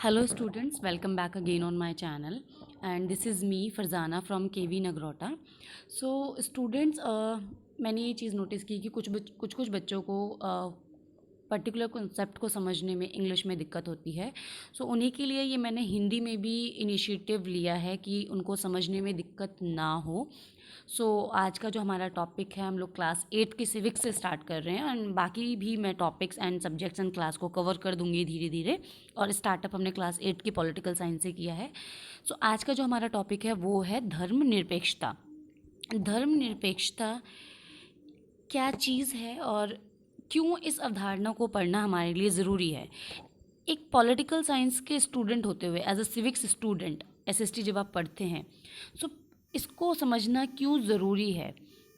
Hello students, welcome back again on my channel, and this is me Farzana from KV Nagrota. So students, मैंने ये चीज़ notice की कि कुछ बच्चों को पर्टिकुलर कॉन्सेप्ट को समझने में इंग्लिश में दिक्कत होती है। सो उन्हीं के लिए ये मैंने हिंदी में भी इनिशिएटिव लिया है कि उनको समझने में दिक्कत ना हो। आज का जो हमारा टॉपिक है, हम लोग क्लास 8 की सिविक्स से स्टार्ट कर रहे हैं, एंड बाकी भी मैं topics and subjects and class को कवर कर दूंगी धीरे धीरे। और स्टार्टअप हमने क्लास 8 की पॉलिटिकल साइंस से किया है। आज का जो हमारा टॉपिक है वो है धर्मनिरपेक्षता। धर्मनिरपेक्षता क्या चीज़ है और क्यों इस अवधारणा को पढ़ना हमारे लिए ज़रूरी है। एक पॉलिटिकल साइंस के स्टूडेंट होते हुए, as a civics student, SST जब आप पढ़ते हैं, सो इसको समझना क्यों ज़रूरी है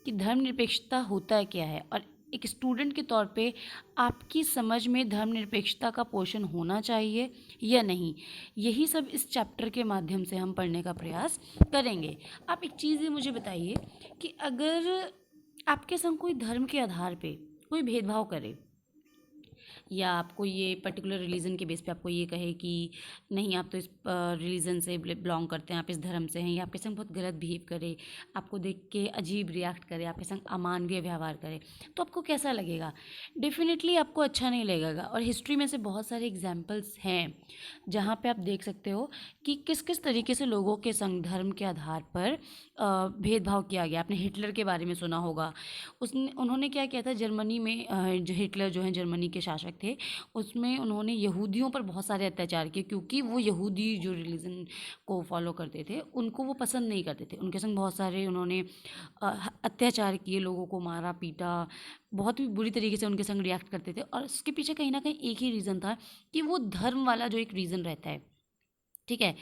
कि धर्मनिरपेक्षता होता क्या है, और एक स्टूडेंट के तौर पे आपकी समझ में धर्मनिरपेक्षता का पोषण होना चाहिए या नहीं। यही सब इस चैप्टर के माध्यम से हम पढ़ने का प्रयास करेंगे। आप एक चीज़ ये मुझे बताइए कि अगर आपके संग कोई धर्म के आधार पे कोई भेदभाव करे, या आपको ये पर्टिकुलर रिलीजन के बेस पे आपको ये कहे कि नहीं, आप तो इस रिलीजन से बिलोंग करते हैं, आप इस धर्म से हैं, या आपके संग बहुत गलत बिहेव करे, आपको देख के अजीब रिएक्ट करे, आपके संग अमानवीय व्यवहार करे, तो आपको कैसा लगेगा? डेफिनेटली आपको अच्छा नहीं लगेगा। और हिस्ट्री में से बहुत सारे एग्जाम्पल्स हैं जहाँ पे आप देख सकते हो कि किस किस तरीके से लोगों के संग धर्म के आधार पर भेदभाव किया गया। आपने हिटलर के बारे में सुना होगा। उन्होंने क्या किया था जर्मनी में, जो हिटलर जो हैं जर्मनी के शासक थे, उसमें उन्होंने यहूदियों पर बहुत सारे अत्याचार किए, क्योंकि वो यहूदी जो रिलीजन को फॉलो करते थे उनको वो पसंद नहीं करते थे। उनके संग बहुत सारे उन्होंने अत्याचार किए, लोगों को मारा पीटा, बहुत ही बुरी तरीके से उनके संग रिएक्ट करते थे। और इसके पीछे कहीं ना कहीं एक ही रीज़न था कि वो धर्म वाला जो एक रीज़न रहता है, ठीक है,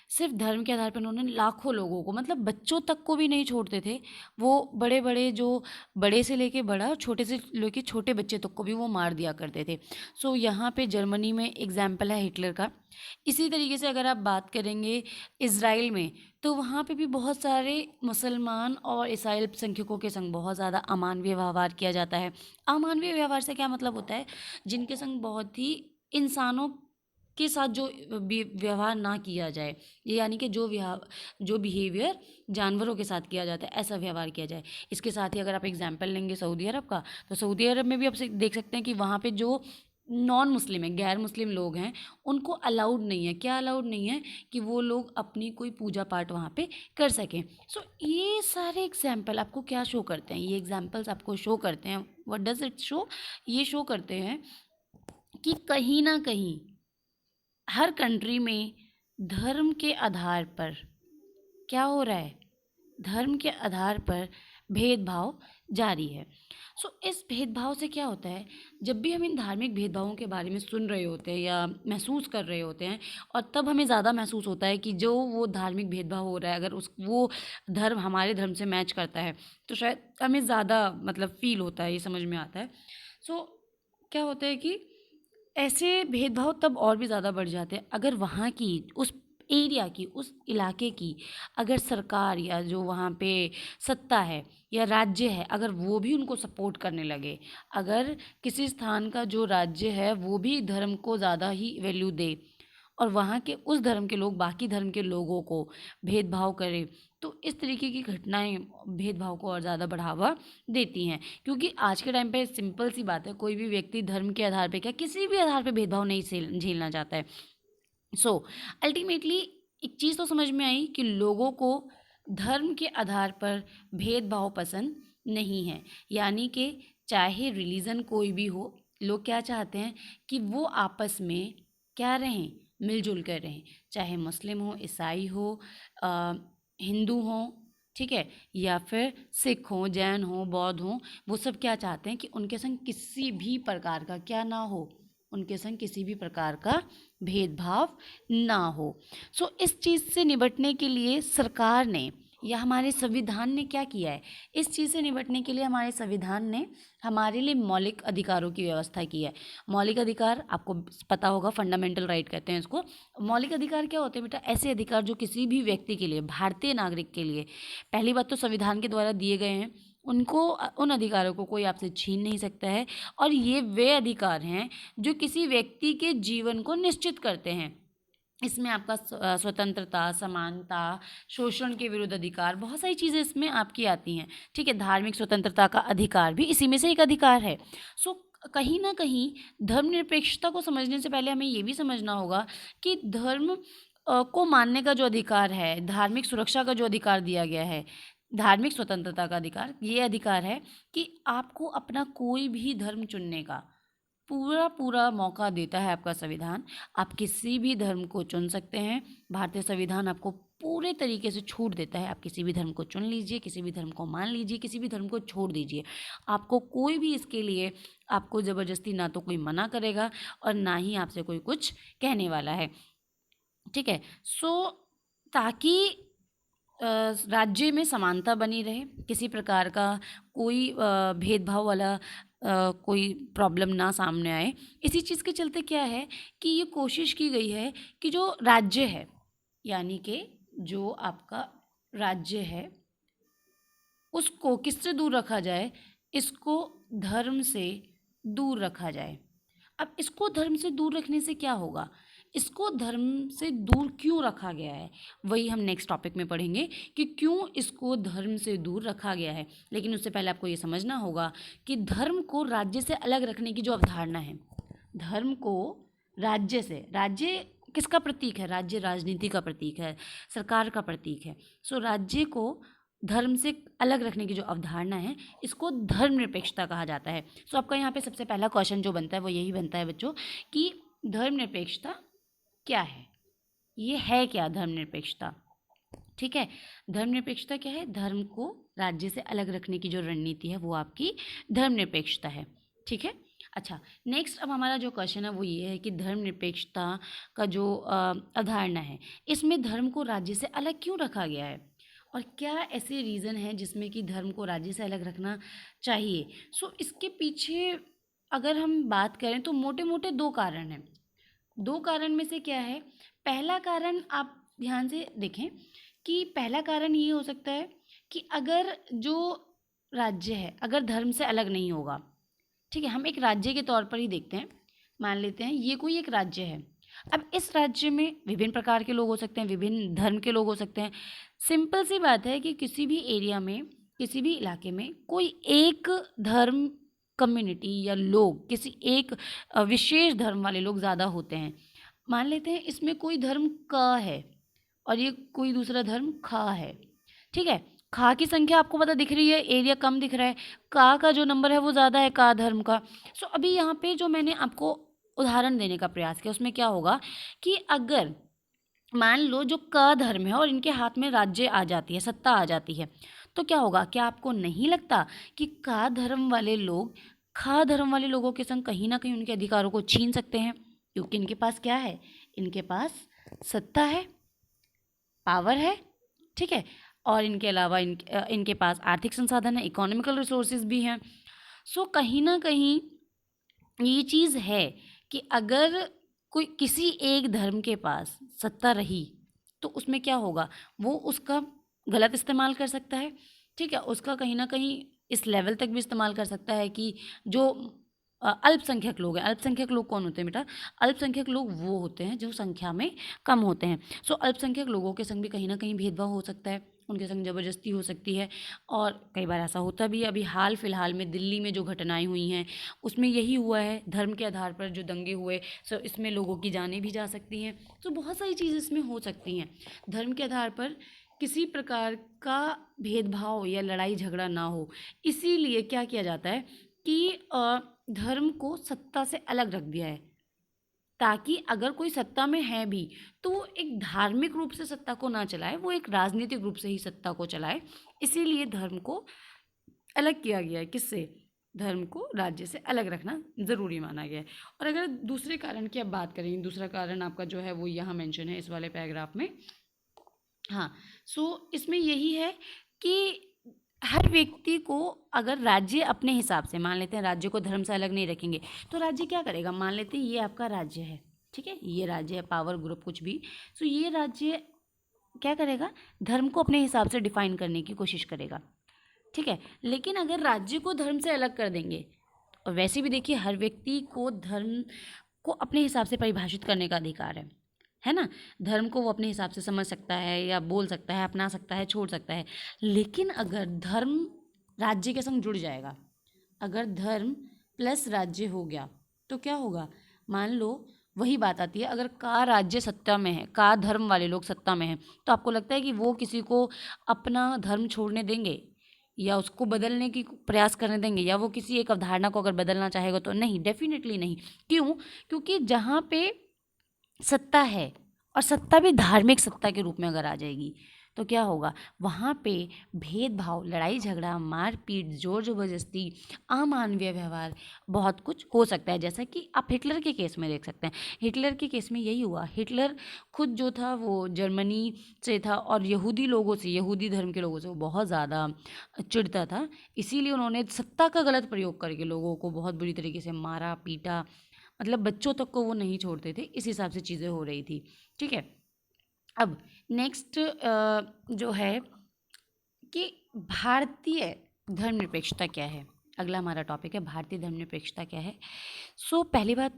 सिर्फ धर्म के आधार पर उन्होंने लाखों लोगों को, मतलब बच्चों तक को भी नहीं छोड़ते थे। वो बड़े बड़े जो बड़े से लेके बड़ा और छोटे से लेके छोटे बच्चे तक को भी वो मार दिया करते थे। यहाँ पे जर्मनी में एग्जाम्पल है हिटलर का। इसी तरीके से अगर आप बात करेंगे इज़राइल में, तो वहाँ पे भी बहुत सारे मुसलमान और ईसाई अल्पसंख्यकों के संग बहुत ज़्यादा अमानवीय व्यवहार किया जाता है। अमानवीय व्यवहार से क्या मतलब होता है? जिनके संग बहुत ही इंसानों के साथ जो व्यवहार ना किया जाए, ये यानी कि जो बिहेवियर जानवरों के साथ किया जाता है, ऐसा व्यवहार किया जाए। इसके साथ ही अगर आप एग्जाम्पल लेंगे सऊदी अरब का, तो सऊदी अरब में भी आप देख सकते हैं कि वहाँ पे जो नॉन मुस्लिम है, गैर मुस्लिम लोग हैं, उनको अलाउड नहीं है। क्या अलाउड नहीं है? कि वो लोग अपनी कोई पूजा पाठ वहाँ पे कर सकें। ये सारे एग्जाम्पल आपको क्या शो करते हैं? ये एग्जाम्पल्स आपको शो करते हैं, व्हाट डज इट शो? ये शो करते हैं कि कहीं ना कहीं हर कंट्री में धर्म के आधार पर क्या हो रहा है? धर्म के आधार पर भेदभाव जारी है। इस भेदभाव से क्या होता है? जब भी हम इन धार्मिक भेदभावों के बारे में सुन रहे होते हैं या महसूस कर रहे होते हैं, और तब हमें ज़्यादा महसूस होता है कि जो वो धार्मिक भेदभाव हो रहा है, अगर वो धर्म हमारे धर्म से मैच करता है, तो शायद हमें ज़्यादा मतलब फील होता है, ये समझ में आता है। क्या होता है कि ऐसे भेदभाव तब और भी ज़्यादा बढ़ जाते हैं अगर वहाँ की, उस एरिया की, उस इलाके की अगर सरकार या जो वहाँ पे सत्ता है या राज्य है, अगर वो भी उनको सपोर्ट करने लगे, अगर किसी स्थान का जो राज्य है वो भी धर्म को ज़्यादा ही वैल्यू दे, और वहाँ के उस धर्म के लोग बाकी धर्म के लोगों को भेदभाव करें, तो इस तरीके की घटनाएं भेदभाव को और ज़्यादा बढ़ावा देती हैं। क्योंकि आज के टाइम पे सिंपल सी बात है, कोई भी व्यक्ति धर्म के आधार पे क्या किसी भी आधार पे भेदभाव नहीं झेलना चाहता है। अल्टीमेटली एक चीज़ तो समझ में आई कि लोगों को धर्म के आधार पर भेदभाव पसंद नहीं है। यानी कि चाहे रिलीजन कोई भी हो, लोग क्या चाहते हैं कि वो आपस में क्या रहें? मिलजुल कर रहें। चाहे मुस्लिम हो, ईसाई हो, हिंदू हो, ठीक है, या फिर सिख हो, जैन हो, बौद्ध हो, वो सब क्या चाहते हैं कि उनके संग किसी भी प्रकार का क्या ना हो? उनके संग किसी भी प्रकार का भेदभाव ना हो। इस चीज़ से निपटने के लिए सरकार ने या हमारे संविधान ने क्या किया है? इस चीज़ से निपटने के लिए हमारे संविधान ने हमारे लिए मौलिक अधिकारों की व्यवस्था की है। मौलिक अधिकार आपको पता होगा, फंडामेंटल राइट कहते हैं इसको। मौलिक अधिकार क्या होते हैं बेटा? ऐसे अधिकार जो किसी भी व्यक्ति के लिए, भारतीय नागरिक के लिए, पहली बात तो संविधान के द्वारा दिए गए हैं, उनको, उन अधिकारों को कोई आपसे छीन नहीं सकता है। और ये वे अधिकार हैं जो किसी व्यक्ति के जीवन को निश्चित करते हैं। इसमें आपका स्वतंत्रता, समानता, शोषण के विरुद्ध अधिकार, बहुत सारी चीज़ें इसमें आपकी आती हैं। ठीक है, धार्मिक स्वतंत्रता का अधिकार भी इसी में से एक अधिकार है। सो कहीं ना कहीं धर्मनिरपेक्षता को समझने से पहले हमें ये भी समझना होगा कि धर्म को मानने का जो अधिकार है, धार्मिक सुरक्षा का जो अधिकार दिया गया है, धार्मिक स्वतंत्रता का अधिकार, ये अधिकार है कि आपको अपना कोई भी धर्म चुनने का पूरा पूरा मौका देता है आपका संविधान। आप किसी भी धर्म को चुन सकते हैं। भारतीय संविधान आपको पूरे तरीके से छूट देता है। आप किसी भी धर्म को चुन लीजिए, किसी भी धर्म को मान लीजिए, किसी भी धर्म को छोड़ दीजिए। आपको कोई भी इसके लिए आपको ज़बरदस्ती ना तो कोई मना करेगा और ना ही आपसे कोई कुछ कहने वाला है। ठीक है, सो ताकि राज्य में समानता बनी रहे, किसी प्रकार का कोई भेदभाव वाला कोई प्रॉब्लम ना सामने आए, इसी चीज़ के चलते क्या है कि ये कोशिश की गई है कि जो राज्य है, यानी कि जो आपका राज्य है, उसको किससे दूर रखा जाए, इसको धर्म से दूर रखा जाए। अब इसको धर्म से दूर रखने से क्या होगा, इसको धर्म से दूर क्यों रखा गया है, वही हम नेक्स्ट टॉपिक में पढ़ेंगे कि क्यों इसको धर्म से दूर रखा गया है। लेकिन उससे पहले आपको ये समझना होगा कि धर्म को राज्य से अलग रखने की जो अवधारणा है, धर्म को राज्य से, राज्य किसका प्रतीक है, राज्य राजनीति का प्रतीक है, सरकार का प्रतीक है। सो राज्य को धर्म से अलग रखने की जो अवधारणा है, इसको धर्मनिरपेक्षता कहा जाता है। सो आपका यहाँ पे सबसे पहला क्वेश्चन जो बनता है वो यही बनता है बच्चों कि धर्मनिरपेक्षता क्या है, ये है क्या धर्मनिरपेक्षता। ठीक है, धर्मनिरपेक्षता क्या है, धर्म को राज्य से अलग रखने की जो रणनीति है वो आपकी धर्मनिरपेक्षता है। ठीक है, अच्छा, नेक्स्ट अब हमारा जो क्वेश्चन है वो ये है कि धर्मनिरपेक्षता का जो अवधारणा है, इसमें धर्म को राज्य से अलग क्यों रखा गया है और क्या ऐसे रीज़न है जिसमें कि धर्म को राज्य से अलग रखना चाहिए। सो इसके पीछे अगर हम बात करें तो मोटे मोटे दो कारण हैं। दो कारण में से क्या है, पहला कारण आप ध्यान से देखें कि पहला कारण ये हो सकता है कि अगर जो राज्य है अगर धर्म से अलग नहीं होगा, ठीक है, हम एक राज्य के तौर पर ही देखते हैं, मान लेते हैं ये कोई एक राज्य है। अब इस राज्य में विभिन्न प्रकार के लोग हो सकते हैं, विभिन्न धर्म के लोग हो सकते हैं। सिंपल सी बात है कि किसी भी एरिया में, किसी भी इलाके में कोई एक धर्म कम्युनिटी या लोग, किसी एक विशेष धर्म वाले लोग ज़्यादा होते हैं। मान लेते हैं इसमें कोई धर्म क है और ये कोई दूसरा धर्म ख है। ठीक है, खा की संख्या आपको पता दिख रही है, एरिया कम दिख रहा है, का जो नंबर है वो ज़्यादा है, का धर्म का। सो अभी यहाँ पे जो मैंने आपको उदाहरण देने का प्रयास किया उसमें क्या होगा कि अगर मान लो जो क धर्म है और इनके हाथ में राज्य आ जाती है, सत्ता आ जाती है, तो क्या होगा, क्या आपको नहीं लगता कि का धर्म वाले लोग खा धर्म वाले लोगों के संग कहीं ना कहीं उनके अधिकारों को छीन सकते हैं, क्योंकि इनके पास क्या है, इनके पास सत्ता है, पावर है। ठीक है, और इनके अलावा इनके पास आर्थिक संसाधन है, इकोनॉमिकल रिसोर्सेज भी हैं। सो कहीं ना कहीं ये चीज़ है कि अगर कोई किसी एक धर्म के पास सत्ता रही तो उसमें क्या होगा, वो उसका गलत इस्तेमाल कर सकता है। ठीक है, उसका कहीं ना कहीं इस लेवल तक भी इस्तेमाल कर सकता है कि जो अल्पसंख्यक लोग हैं, अल्पसंख्यक लोग कौन होते हैं बेटा, अल्पसंख्यक लोग वो होते हैं जो संख्या में कम होते हैं। सो अल्पसंख्यक लोगों के संग भी कहीं ना कहीं भेदभाव हो सकता है, उनके संग ज़बरदस्ती हो सकती है। और कई बार ऐसा होता भी है, अभी हाल फिलहाल में दिल्ली में जो घटनाएं हुई हैं उसमें यही हुआ है, धर्म के आधार पर जो दंगे हुए, सो इसमें लोगों की जानें भी जा सकती हैं। तो बहुत सारी चीज़ें इसमें हो सकती हैं, धर्म के आधार पर किसी प्रकार का भेदभाव या लड़ाई झगड़ा ना हो, इसीलिए क्या किया जाता है कि धर्म को सत्ता से अलग रख दिया है, ताकि अगर कोई सत्ता में है भी तो वो एक धार्मिक रूप से सत्ता को ना चलाए, वो एक राजनीतिक रूप से ही सत्ता को चलाए। इसीलिए धर्म को अलग किया गया है, किससे, धर्म को राज्य से अलग रखना ज़रूरी माना गया है। और अगर दूसरे कारण की अब बात करें, दूसरा कारण आपका जो है वो यहाँ मेंशन है इस वाले पैराग्राफ में। हाँ, सो इसमें यही है कि हर व्यक्ति को अगर राज्य अपने हिसाब से, मान लेते हैं राज्य को धर्म से अलग नहीं रखेंगे तो राज्य क्या करेगा, मान लेते हैं ये आपका राज्य है, ठीक है, ये राज्य है, पावर ग्रुप कुछ भी, सो ये राज्य क्या करेगा, धर्म को अपने हिसाब से डिफाइन करने की कोशिश करेगा। ठीक है, लेकिन अगर राज्य को धर्म से अलग कर देंगे, और वैसे भी देखिए हर व्यक्ति को धर्म को अपने हिसाब से परिभाषित करने का अधिकार है, है ना। धर्म को वो अपने हिसाब से समझ सकता है या बोल सकता है, अपना सकता है, छोड़ सकता है। लेकिन अगर धर्म राज्य के संग जुड़ जाएगा, अगर धर्म प्लस राज्य हो गया तो क्या होगा। मान लो वही बात आती है, अगर का राज्य सत्ता में है, का धर्म वाले लोग सत्ता में हैं, तो आपको लगता है कि वो किसी को अपना धर्म छोड़ने देंगे या उसको बदलने की प्रयास करने देंगे, या वो किसी एक अवधारणा को अगर बदलना चाहेगा तो नहीं, डेफिनेटली नहीं। क्यों? क्योंकि जहाँ पे सत्ता है, और सत्ता भी धार्मिक सत्ता के रूप में अगर आ जाएगी, तो क्या होगा, वहाँ पे भेदभाव, लड़ाई झगड़ा, मारपीट, जोर ज़बरदस्ती, अमानवीय व्यवहार, बहुत कुछ हो सकता है। जैसा कि आप हिटलर के केस में देख सकते हैं। हिटलर के केस में यही हुआ। हिटलर खुद जो था वो जर्मनी से था और यहूदी लोगों से, यहूदी धर्म के लोगों से वो बहुत ज़्यादा चिढ़ता था। इसीलिए उन्होंने सत्ता का गलत प्रयोग करके लोगों को बहुत बुरी तरीके से मारा, पीटा, मतलब बच्चों तक को वो नहीं छोड़ते थे। इस हिसाब से चीज़ें हो रही थी। ठीक है। अब नेक्स्ट जो है कि भारतीय धर्मनिरपेक्षता क्या है। अगला हमारा टॉपिक है भारतीय धर्मनिरपेक्षता क्या है। पहली बात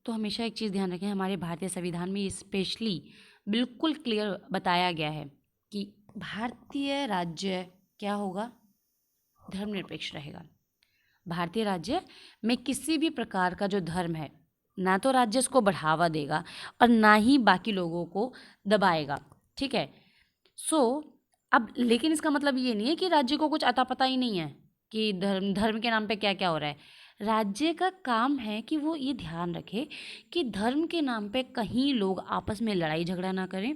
तो हमेशा एक चीज़ ध्यान रखें, हमारे भारतीय संविधान में स्पेशली बिल्कुल क्लियर बताया गया है कि भारतीय राज्य क्या होगा, धर्मनिरपेक्ष रहेगा। भारतीय राज्य में किसी भी प्रकार का जो धर्म है, ना तो राज्य उसको बढ़ावा देगा और ना ही बाकी लोगों को दबाएगा। ठीक है। अब लेकिन इसका मतलब ये नहीं है कि राज्य को कुछ अता पता ही नहीं है कि धर्म धर्म के नाम पे क्या क्या हो रहा है। राज्य का काम है कि वो ये ध्यान रखे कि धर्म के नाम पे कहीं लोग आपस में लड़ाई झगड़ा ना करें।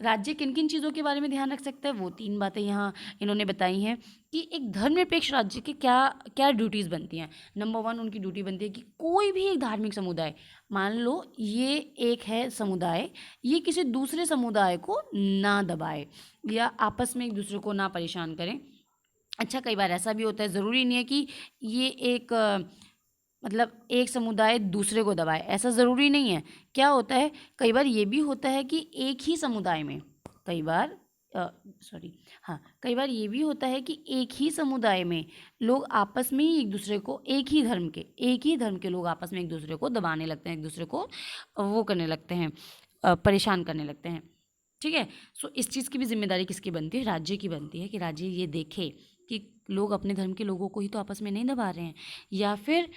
राज्य किन किन चीज़ों के बारे में ध्यान रख सकता है, वो 3 बातें यहाँ इन्होंने बताई हैं कि एक धर्मनिरपेक्ष राज्य के क्या क्या ड्यूटीज़ बनती हैं। नंबर 1 उनकी ड्यूटी बनती है कि कोई भी एक धार्मिक समुदाय, मान लो ये एक है समुदाय, ये किसी दूसरे समुदाय को ना दबाए या आपस में एक दूसरे को ना परेशान करें। अच्छा, कई बार ऐसा भी होता है, ज़रूरी नहीं है कि ये एक मतलब एक समुदाय दूसरे को दबाए, ऐसा ज़रूरी नहीं है। क्या होता है, कई बार ये भी होता है कि एक ही समुदाय में, कई बार कई बार ये भी होता है कि एक ही समुदाय में लोग आपस में ही एक दूसरे को, एक ही धर्म के लोग आपस में एक दूसरे को दबाने लगते हैं, एक दूसरे को वो करने लगते हैं, परेशान करने लगते हैं। ठीक है। इस चीज़ की भी जिम्मेदारी किसकी बनती है, राज्य की बनती है कि राज्य ये देखे कि लोग अपने धर्म के लोगों को ही तो आपस में नहीं दबा रहे हैं। या फिर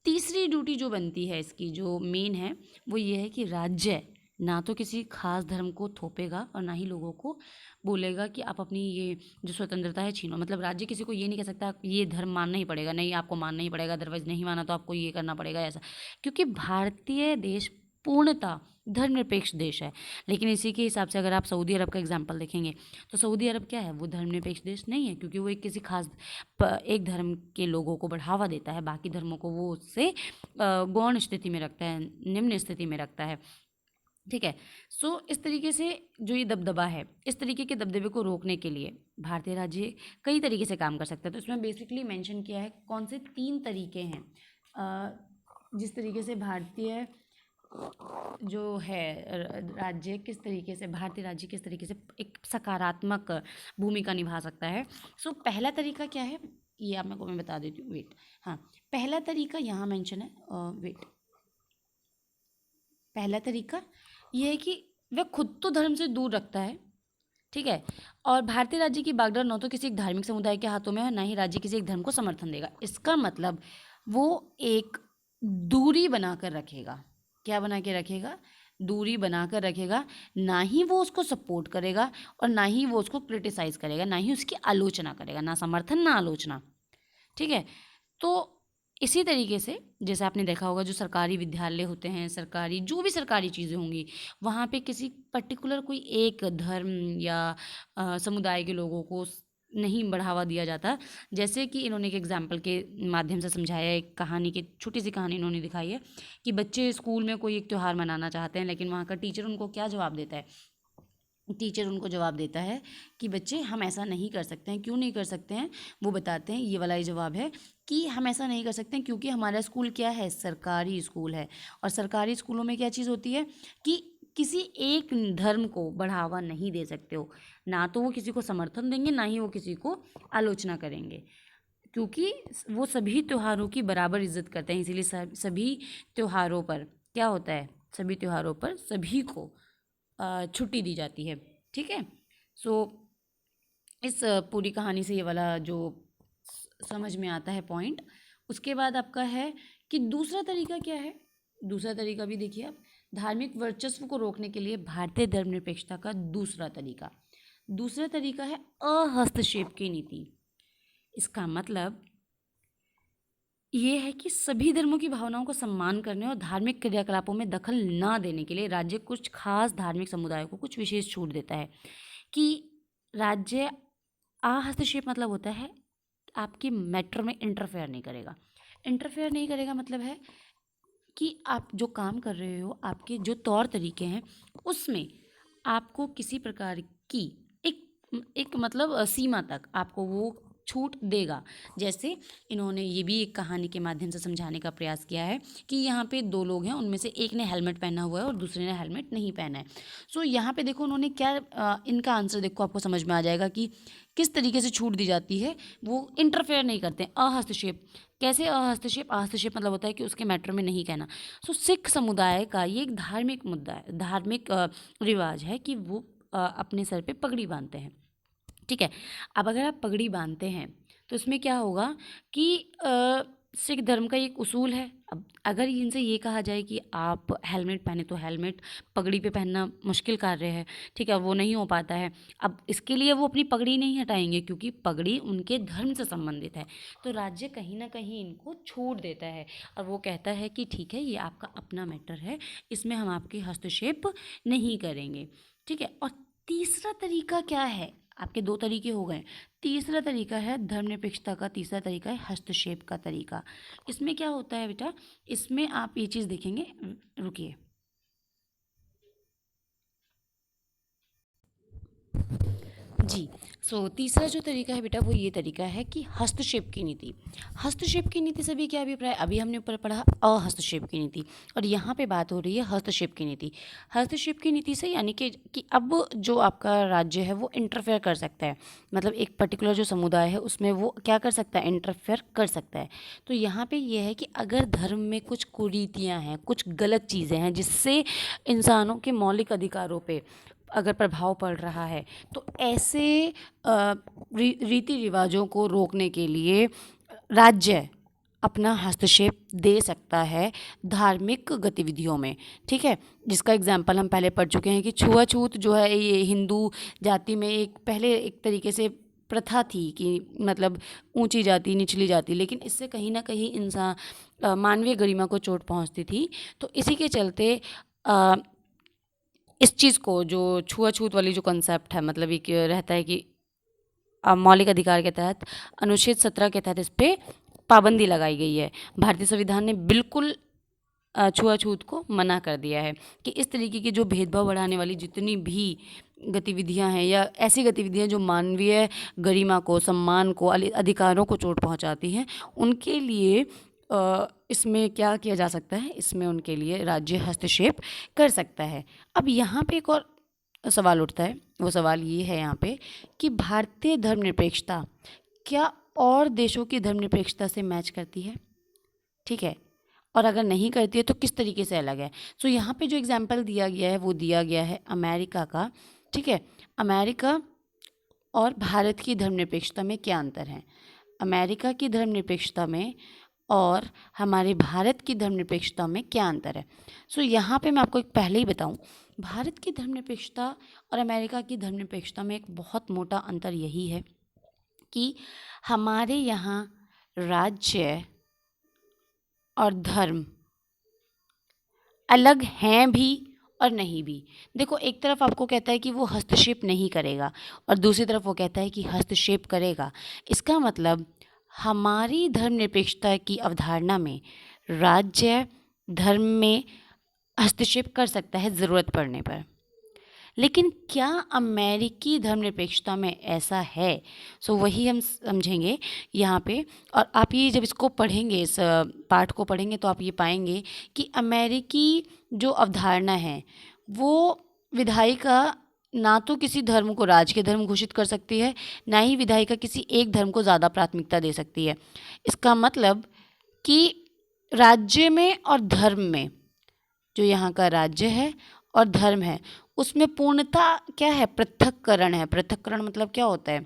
तीसरी ड्यूटी जो बनती है इसकी, जो मेन है, वो ये है कि राज्य ना तो किसी खास धर्म को थोपेगा और ना ही लोगों को बोलेगा कि आप अपनी ये जो स्वतंत्रता है छीनो। मतलब राज्य किसी को ये नहीं कह सकता ये धर्म मानना ही पड़ेगा, नहीं आपको मानना ही पड़ेगा, अदरवाइज नहीं माना तो आपको ये करना पड़ेगा, ऐसा। क्योंकि भारतीय देश पूर्णतः धर्मनिरपेक्ष देश है। लेकिन इसी के हिसाब से अगर आप सऊदी अरब का एग्जाम्पल देखेंगे तो सऊदी अरब क्या है, वो धर्मनिरपेक्ष देश नहीं है, क्योंकि वो एक किसी खास एक धर्म के लोगों को बढ़ावा देता है, बाकी धर्मों को वो उससे गौण स्थिति में रखता है, निम्न स्थिति में रखता है। ठीक है। इस तरीके से जो ये दबदबा है, इस तरीके के दबदबे को रोकने के लिए भारतीय राज्य कई तरीके से काम कर सकता है। तो इसमें बेसिकली मेंशन किया है कौन से 3 तरीके हैं जिस तरीके से भारतीय जो है राज्य किस तरीके से, भारतीय राज्य किस तरीके से एक सकारात्मक भूमिका निभा सकता है। पहला तरीका क्या है, ये आप मेरे को मैं बता देती हूँ, वेट। हाँ, पहला तरीका यहाँ मेंशन है, वेट। पहला तरीका ये है कि वह खुद तो धर्म से दूर रखता है। ठीक है। और भारतीय राज्य की बागडोर न तो किसी एक धार्मिक समुदाय के हाथों में है, ना ही राज्य किसी एक धर्म को समर्थन देगा। इसका मतलब वो एक दूरी बनाकर रखेगा। क्या बना के रखेगा, दूरी बनाकर रखेगा। ना ही वो उसको सपोर्ट करेगा और ना ही वो उसको क्रिटिसाइज करेगा, ना ही उसकी आलोचना करेगा, ना समर्थन ना आलोचना। ठीक है। तो इसी तरीके से जैसे आपने देखा होगा जो सरकारी विद्यालय होते हैं, सरकारी जो भी सरकारी चीज़ें होंगी, वहाँ पे किसी पर्टिकुलर कोई एक धर्म या समुदाय के लोगों को नहीं बढ़ावा दिया जाता। जैसे कि इन्होंने एक एग्जाम्पल के माध्यम से समझाया, एक कहानी की छोटी सी कहानी इन्होंने दिखाई है कि बच्चे स्कूल में कोई एक त्यौहार मनाना चाहते हैं, लेकिन वहाँ का टीचर उनको क्या जवाब देता है, टीचर उनको जवाब देता है कि बच्चे हम ऐसा नहीं कर सकते हैं। क्यों नहीं कर सकते हैं, वो बताते हैं, ये वाला ही जवाब है कि हम ऐसा नहीं कर सकते हैं क्योंकि हमारा स्कूल क्या है, सरकारी स्कूल है। और सरकारी स्कूलों में क्या चीज़ होती है कि किसी एक धर्म को बढ़ावा नहीं दे सकते हो, ना तो वो किसी को समर्थन देंगे, ना ही वो किसी को आलोचना करेंगे, क्योंकि वो सभी त्योहारों की बराबर इज्जत करते हैं। इसीलिए सभी त्योहारों पर क्या होता है, सभी त्योहारों पर सभी को छुट्टी दी जाती है। ठीक है। सो इस पूरी कहानी से ये वाला जो समझ में आता है पॉइंट। उसके बाद आपका है कि दूसरा तरीका क्या है। दूसरा तरीका भी देखिए आप, धार्मिक वर्चस्व को रोकने के लिए भारतीय धर्मनिरपेक्षता का दूसरा तरीका है अहस्तक्षेप की नीति। इसका मतलब ये है कि सभी धर्मों की भावनाओं को सम्मान करने और धार्मिक क्रियाकलापों में दखल ना देने के लिए राज्य कुछ खास धार्मिक समुदायों को कुछ विशेष छूट देता है। कि राज्य हस्तक्षेप मतलब होता है आपकी मैटर में इंटरफेयर नहीं करेगा। इंटरफेयर नहीं करेगा मतलब है कि आप जो काम कर रहे हो, आपके जो तौर तरीके हैं, उसमें आपको किसी प्रकार की एक मतलब सीमा तक आपको वो छूट देगा। जैसे इन्होंने ये भी एक कहानी के माध्यम से समझाने का प्रयास किया है कि यहाँ पे दो लोग हैं, उनमें से एक ने हेलमेट पहना हुआ है और दूसरे ने हेलमेट नहीं पहना है। सो यहाँ पे देखो उन्होंने क्या इनका आंसर देखो, आपको समझ में आ जाएगा कि किस तरीके से छूट दी जाती है। वो इंटरफेयर नहीं करते हैं। अहस्तक्षेप कैसे? अहस्तक्षेप मतलब होता है कि उसके मैटर में नहीं कहना। सो सिख समुदाय का ये एक धार्मिक मुद्दा है, धार्मिक रिवाज है कि वो अपने सर पे पगड़ी बांधते हैं। ठीक है। अब अगर आप पगड़ी बांधते हैं तो इसमें क्या होगा कि सिख धर्म का एक उसूल है। अब अगर इनसे ये कहा जाए कि आप हेलमेट पहने तो हेलमेट, पगड़ी पे पहनना मुश्किल कार्य है, ठीक है, वो नहीं हो पाता है। अब इसके लिए वो अपनी पगड़ी नहीं हटाएंगे क्योंकि पगड़ी उनके धर्म से संबंधित है। तो राज्य कहीं ना कहीं इनको छूट देता है और वो कहता है कि ठीक है, ये आपका अपना मैटर है, इसमें हम आपके हस्तक्षेप नहीं करेंगे। ठीक है। और तीसरा तरीका क्या है? आपके दो तरीके हो गए। तीसरा तरीका है धर्मनिरपेक्षता का, तीसरा तरीका है हस्तक्षेप का तरीका। इसमें क्या होता है बेटा, इसमें आप ये चीज़ देखेंगे, रुकिए, जी। सो तीसरा जो तरीका है बेटा वो ये तरीका है कि हस्तक्षेप की नीति। हस्तक्षेप की नीति से भी क्या अभिप्राय? अभी हमने ऊपर पढ़ा अहस्तक्षेप की नीति और यहाँ पे बात हो रही है हस्तक्षेप की नीति। हस्तक्षेप की नीति से यानी कि अब जो आपका राज्य है वो इंटरफेयर कर सकता है, मतलब एक पर्टिकुलर जो समुदाय है उसमें वो क्या कर सकता है? इंटरफेयर कर सकता है। तो यहाँ पे ये है कि अगर धर्म में कुछ कुरीतियाँ हैं, कुछ गलत चीज़ें हैं जिससे इंसानों के मौलिक अधिकारों पे अगर प्रभाव पड़ रहा है, तो ऐसे रीति रिवाजों को रोकने के लिए राज्य अपना हस्तक्षेप दे सकता है धार्मिक गतिविधियों में। ठीक है। जिसका एग्जाम्पल हम पहले पढ़ चुके हैं कि छुआछूत जो है ये हिंदू जाति में एक पहले एक तरीके से प्रथा थी कि मतलब ऊंची जाति निचली जाति, लेकिन इससे कहीं ना कहीं इंसान मानवीय गरिमा को चोट पहुंचती थी। तो इसी के चलते इस चीज़ को, जो छुआछूत वाली जो कॉन्सेप्ट है, मतलब एक रहता है कि मौलिक अधिकार के तहत अनुच्छेद 17 के तहत इस पर पाबंदी लगाई गई है। भारतीय संविधान ने बिल्कुल छुआछूत को मना कर दिया है कि इस तरीके की जो भेदभाव बढ़ाने वाली जितनी भी गतिविधियां हैं या ऐसी गतिविधियां जो मानवीय गरिमा को, सम्मान को, अधिकारों को चोट पहुंचाती हैं, उनके लिए इसमें क्या किया जा सकता है? इसमें उनके लिए राज्य हस्तक्षेप कर सकता है। अब यहाँ पे एक और सवाल उठता है, वो सवाल ये है यहाँ पे कि भारतीय धर्मनिरपेक्षता क्या और देशों की धर्मनिरपेक्षता से मैच करती है? ठीक है। और अगर नहीं करती है तो किस तरीके से अलग है? सो यहाँ पे जो एग्जाम्पल दिया गया है वो दिया गया है अमेरिका का। ठीक है। अमेरिका और भारत की धर्मनिरपेक्षता में क्या अंतर है? अमेरिका की धर्मनिरपेक्षता में और हमारे भारत की धर्मनिरपेक्षता में क्या अंतर है? सो यहाँ पे मैं आपको एक पहले ही बताऊँ, भारत की धर्मनिरपेक्षता और अमेरिका की धर्मनिरपेक्षता में एक बहुत मोटा अंतर यही है कि हमारे यहाँ राज्य और धर्म अलग हैं भी और नहीं भी। देखो, एक तरफ आपको कहता है कि वो हस्तक्षेप नहीं करेगा और दूसरी तरफ वो कहता है कि हस्तक्षेप करेगा। इसका मतलब हमारी धर्मनिरपेक्षता की अवधारणा में राज्य धर्म में हस्तक्षेप कर सकता है ज़रूरत पड़ने पर, लेकिन क्या अमेरिकी धर्मनिरपेक्षता में ऐसा है? सो वही हम समझेंगे यहाँ पे। और आप ये जब इसको पढ़ेंगे, इस पाठ को पढ़ेंगे, तो आप ये पाएंगे कि अमेरिकी जो अवधारणा है वो विधायिका ना तो किसी धर्म को राजकीय धर्म घोषित कर सकती है, ना ही विधायिका किसी एक धर्म को ज़्यादा प्राथमिकता दे सकती है। इसका मतलब कि राज्य में और धर्म में जो यहाँ का राज्य है और धर्म है, उसमें पूर्णता क्या है, पृथक्करण है। पृथक्करण मतलब क्या होता है,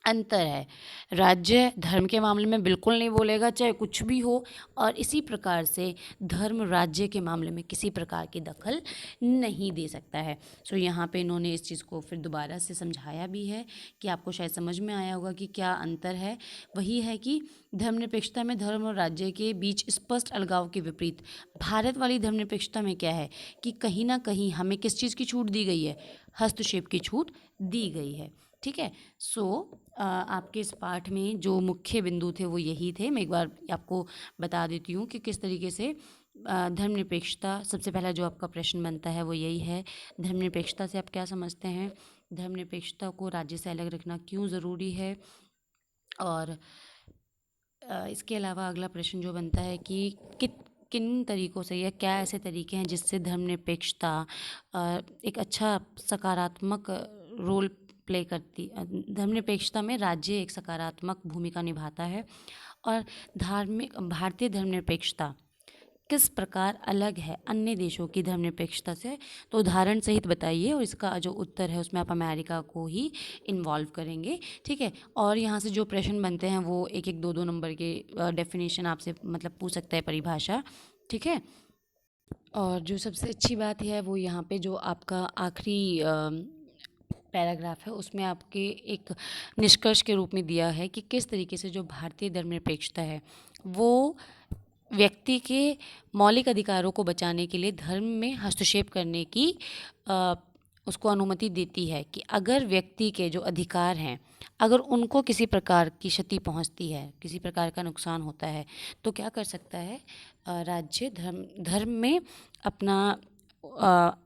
अंतर है। राज्य धर्म के मामले में बिल्कुल नहीं बोलेगा, चाहे कुछ भी हो, और इसी प्रकार से धर्म राज्य के मामले में किसी प्रकार की दखल नहीं दे सकता है। सो यहाँ पे इन्होंने इस चीज़ को फिर दोबारा से समझाया भी है कि आपको शायद समझ में आया होगा कि क्या अंतर है। वही है कि धर्मनिरपेक्षता में धर्म और राज्य के बीच स्पष्ट अलगाव के विपरीत भारत वाली धर्मनिरपेक्षता में क्या है कि कहीं ना कहीं हमें किस चीज़ की छूट दी गई है, हस्तक्षेप की छूट दी गई है। ठीक है। आपके इस पाठ में जो मुख्य बिंदु थे वो यही थे। मैं एक बार आपको बता देती हूँ कि किस तरीके से धर्मनिरपेक्षता, सबसे पहला जो आपका प्रश्न बनता है वो यही है, धर्मनिरपेक्षता से आप क्या समझते हैं, धर्मनिरपेक्षता को राज्य से अलग रखना क्यों ज़रूरी है, और इसके अलावा अगला प्रश्न जो बनता है कि किन तरीक़ों से या क्या ऐसे तरीके हैं जिससे धर्मनिरपेक्षता एक अच्छा सकारात्मक रोल प्ले करती, धर्मनिरपेक्षता में राज्य एक सकारात्मक भूमिका निभाता है, और भारतीय धर्मनिरपेक्षता किस प्रकार अलग है अन्य देशों की धर्मनिरपेक्षता से, तो उदाहरण सहित बताइए। और इसका जो उत्तर है उसमें आप अमेरिका को ही इन्वॉल्व करेंगे। ठीक है। और यहाँ से जो प्रश्न बनते हैं वो एक एक दो दो नंबर के डेफिनेशन आपसे मतलब पूछ सकता है, परिभाषा। ठीक है। और जो सबसे अच्छी बात है वो यहाँ पे जो आपका आखिरी पैराग्राफ है उसमें आपके एक निष्कर्ष के रूप में दिया है कि किस तरीके से जो भारतीय धर्मनिरपेक्षता है वो व्यक्ति के मौलिक अधिकारों को बचाने के लिए धर्म में हस्तक्षेप करने की उसको अनुमति देती है कि अगर व्यक्ति के जो अधिकार हैं, अगर उनको किसी प्रकार की क्षति पहुंचती है, किसी प्रकार का नुकसान होता है, तो क्या कर सकता है, राज्य धर्म में अपना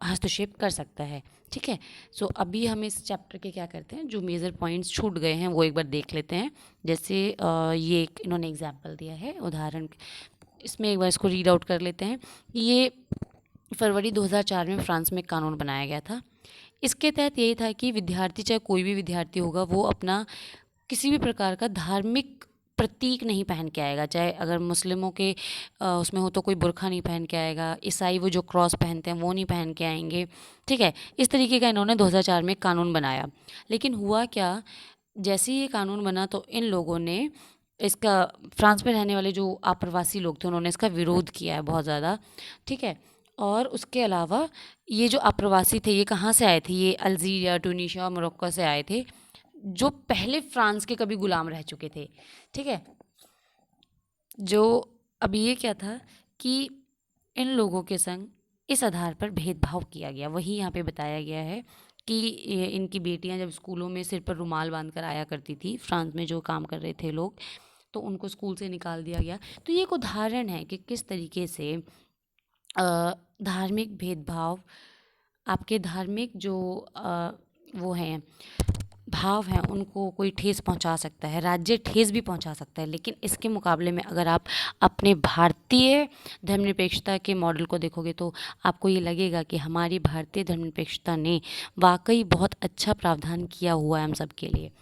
हस्तक्षेप कर सकता है। ठीक है। सो अभी हम इस चैप्टर के क्या करते हैं, जो मेजर पॉइंट्स छूट गए हैं वो एक बार देख लेते हैं। जैसे ये इन्होंने एग्जाम्पल दिया है, उदाहरण, इसमें एक बार इसको रीड आउट कर लेते हैं। ये फरवरी 2004 में फ्रांस में कानून बनाया गया था। इसके तहत यही था कि विद्यार्थी, चाहे कोई भी विद्यार्थी होगा, वो अपना किसी भी प्रकार का धार्मिक प्रतीक नहीं पहन के आएगा, चाहे अगर मुस्लिमों के उसमें हो तो कोई बुर्खा नहीं पहन के आएगा, ईसाई वो जो क्रॉस पहनते हैं वो नहीं पहन के आएंगे। ठीक है। इस तरीके का इन्होंने 2004 में कानून बनाया। लेकिन हुआ क्या, जैसे ही ये कानून बना तो इन लोगों ने इसका, फ्रांस में रहने वाले जो आप्रवासी लोग थे उन्होंने इसका विरोध किया है बहुत ज़्यादा। ठीक है। और उसके अलावा ये जो आप्रवासी थे ये कहाँ से आए थे, ये अल्जीरिया, ट्यूनीशिया और मोरक्को से आए थे, जो पहले फ्रांस के कभी गुलाम रह चुके थे। ठीक है। जो अब ये क्या था कि इन लोगों के संग इस आधार पर भेदभाव किया गया। वही यहाँ पे बताया गया है कि इनकी बेटियां जब स्कूलों में सिर पर रुमाल बांध कर आया करती थी, फ्रांस में जो काम कर रहे थे लोग, तो उनको स्कूल से निकाल दिया गया। तो ये एक उदाहरण है कि किस तरीके से धार्मिक भेदभाव, आपके धार्मिक जो वो हैं भाव हैं, उनको कोई ठेस पहुंचा सकता है, राज्य ठेस भी पहुंचा सकता है। लेकिन इसके मुकाबले में अगर आप अपने भारतीय धर्मनिरपेक्षता के मॉडल को देखोगे तो आपको ये लगेगा कि हमारी भारतीय धर्मनिरपेक्षता ने वाकई बहुत अच्छा प्रावधान किया हुआ है हम सब के लिए।